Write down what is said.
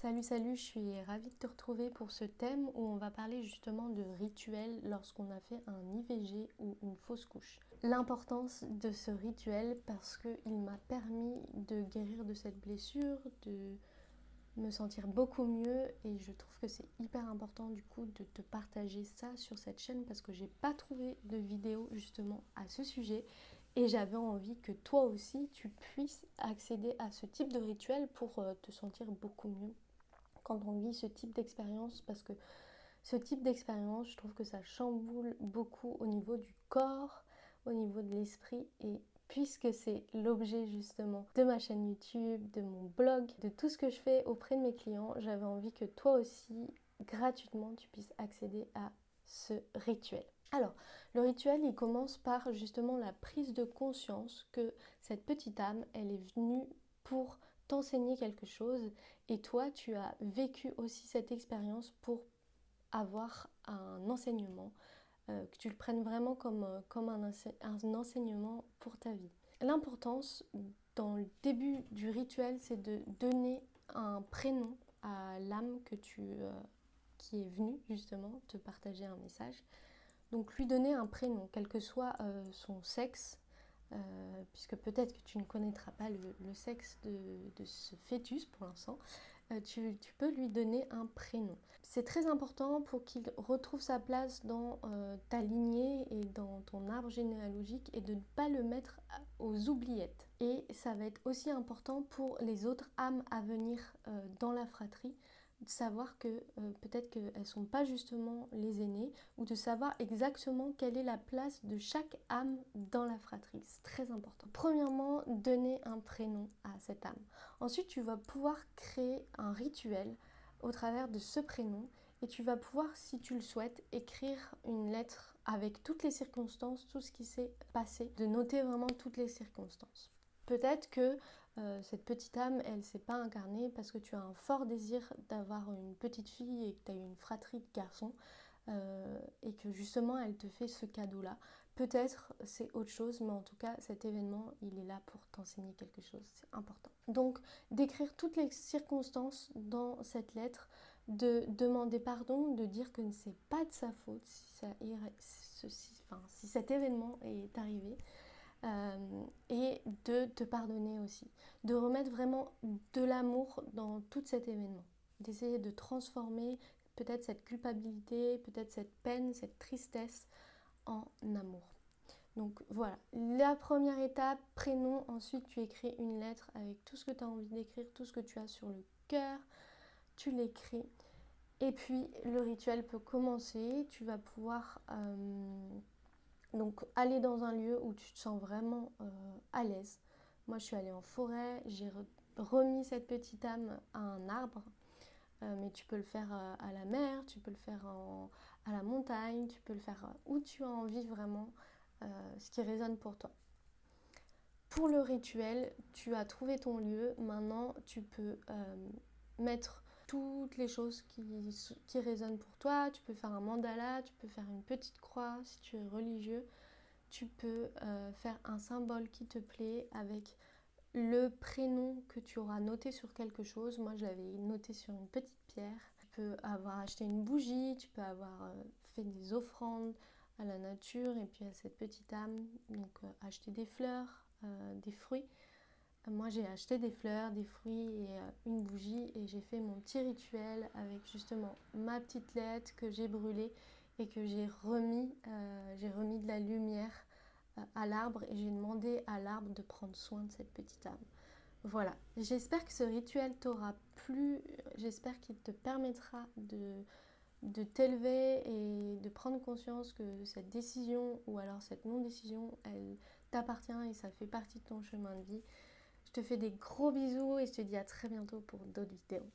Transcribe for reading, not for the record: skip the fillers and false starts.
Salut, je suis ravie de te retrouver pour ce thème où on va parler justement de rituels lorsqu'on a fait un IVG ou une fausse couche. L'importance de ce rituel parce qu'il m'a permis de guérir de cette blessure, de me sentir beaucoup mieux et je trouve que c'est hyper important du coup de te partager ça sur cette chaîne parce que j'ai pas trouvé de vidéo justement à ce sujet et j'avais envie que toi aussi tu puisses accéder à ce type de rituel pour te sentir beaucoup mieux quand on vit ce type d'expérience parce que ce type d'expérience, je trouve que ça chamboule beaucoup au niveau du corps, au niveau de l'esprit et puisque c'est l'objet justement de ma chaîne YouTube, de mon blog, de tout ce que je fais auprès de mes clients, j'avais envie que toi aussi, gratuitement, tu puisses accéder à ce rituel. Alors, le rituel, il commence par justement la prise de conscience que cette petite âme, elle est venue pour t'enseigner quelque chose et toi, tu as vécu aussi cette expérience pour avoir un enseignement, que tu le prennes vraiment comme un enseignement pour ta vie. L'importance dans le début du rituel, c'est de donner un prénom à l'âme qui est venue justement te partager un message. Donc lui donner un prénom, quel que soit son sexe, puisque peut-être que tu ne connaîtras pas le sexe de ce fœtus pour l'instant, tu peux lui donner un prénom. C'est très important pour qu'il retrouve sa place dans ta lignée et dans ton arbre généalogique et de ne pas le mettre aux oubliettes. Et ça va être aussi important pour les autres âmes à venir dans la fratrie, de savoir que peut-être qu'elles ne sont pas justement les aînées, ou de savoir exactement quelle est la place de chaque âme dans la fratrie. C'est très important. Premièrement, donner un prénom à cette âme. Ensuite, tu vas pouvoir créer un rituel au travers de ce prénom et tu vas pouvoir, si tu le souhaites, écrire une lettre avec toutes les circonstances, tout ce qui s'est passé, de noter vraiment toutes les circonstances. Peut-être que cette petite âme, elle ne s'est pas incarnée parce que tu as un fort désir d'avoir une petite fille et que tu as une fratrie de garçons et que justement elle te fait ce cadeau-là. Peut-être c'est autre chose, mais en tout cas cet événement, il est là pour t'enseigner quelque chose, c'est important. Donc d'écrire toutes les circonstances dans cette lettre, de demander pardon, de dire que c'est pas de sa faute si cet événement est arrivé. Et de te pardonner aussi, de remettre vraiment de l'amour dans tout cet événement, d'essayer de transformer peut-être cette culpabilité, peut-être cette peine, cette tristesse en amour. Donc voilà, la première étape, prénom, ensuite tu écris une lettre avec tout ce que tu as envie d'écrire, tout ce que tu as sur le cœur, tu l'écris. Et puis le rituel peut commencer, tu vas pouvoir donc aller dans un lieu où tu te sens vraiment à l'aise. Moi je suis allée en forêt, j'ai remis cette petite âme à un arbre, mais tu peux le faire à la mer, tu peux le faire à la montagne, tu peux le faire où tu as envie vraiment, ce qui résonne pour toi. Pour le rituel, tu as trouvé ton lieu, maintenant tu peux mettre toutes les choses qui résonnent pour toi. Tu peux faire un mandala, tu peux faire une petite croix si tu es religieux. Tu peux faire un symbole qui te plaît avec le prénom que tu auras noté sur quelque chose. Moi, je l'avais noté sur une petite pierre. Tu peux avoir acheté une bougie, tu peux avoir fait des offrandes à la nature et puis à cette petite âme. Donc, acheter des fleurs, des fruits. Moi, j'ai acheté des fleurs, des fruits et une bougie et j'ai fait mon petit rituel avec justement ma petite lettre que j'ai brûlée et que j'ai remis de la lumière à l'arbre et j'ai demandé à l'arbre de prendre soin de cette petite âme. Voilà, j'espère que ce rituel t'aura plu, j'espère qu'il te permettra de t'élever et de prendre conscience que cette décision ou alors cette non-décision, elle t'appartient et ça fait partie de ton chemin de vie. Je te fais des gros bisous et je te dis à très bientôt pour d'autres vidéos.